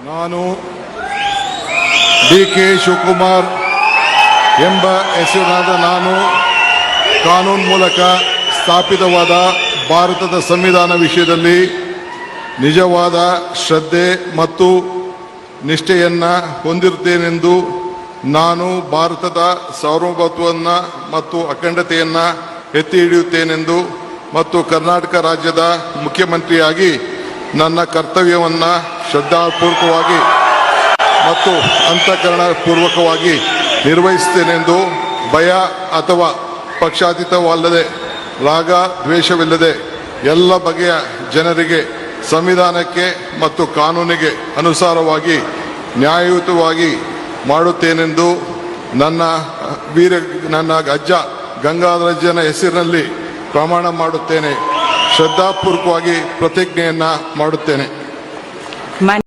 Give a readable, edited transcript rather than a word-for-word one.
ನಾನು ಡಿ.ಕೆ. ಶಿವಕುಮಾರ್ ಎಂಬ ಹೆಸರಿನಾದ ನಾನು ಕಾನೂನು ಮೂಲಕ ಸ್ಥಾಪಿತವಾದ ಭಾರತದ ಸಂವಿಧಾನ ವಿಷಯದಲ್ಲಿ ನಿಜವಾದ ಶ್ರದ್ಧೆ ಮತ್ತು ನಿಷ್ಠೆಯನ್ನು ಹೊಂದಿರುತ್ತೇನೆಂದು ನಾನು ಭಾರತದ ಸಾರ್ವಭೌಮತ್ವವನ್ನು ಮತ್ತು ಅಖಂಡತೆಯನ್ನು ಎತ್ತಿ ಹಿಡಿಯುತ್ತೇನೆಂದು ಮತ್ತು ಕರ್ನಾಟಕ ರಾಜ್ಯದ ಮುಖ್ಯಮಂತ್ರಿಯಾಗಿ ನನ್ನ ಕರ್ತವ್ಯವನ್ನು ಶ್ರದ್ಧಾಪೂರ್ವಕವಾಗಿ ಮತ್ತು ಅಂತಃಕರಣಪೂರ್ವಕವಾಗಿ ನಿರ್ವಹಿಸುತ್ತೇನೆಂದು ಭಯ ಅಥವಾ ಪಕ್ಷಾತೀತವಲ್ಲದೆ ರಾಗ ದ್ವೇಷವಿಲ್ಲದೆ ಎಲ್ಲ ಬಗೆಯ ಜನರಿಗೆ ಸಂವಿಧಾನಕ್ಕೆ ಮತ್ತು ಕಾನೂನಿಗೆ ಅನುಸಾರವಾಗಿ ನ್ಯಾಯಯುತವಾಗಿ ಮಾಡುತ್ತೇನೆಂದು ನನ್ನ ಅಜ್ಜ ಗಂಗಾಧರಜ್ಜನ ಹೆಸರಿನಲ್ಲಿ ಪ್ರಮಾಣ ಮಾಡುತ್ತೇನೆ. ಶ್ರದ್ಧಾಪೂರ್ವಕವಾಗಿ ಪ್ರತಿಜ್ಞೆಯನ್ನು ಮಾಡುತ್ತೇನೆ.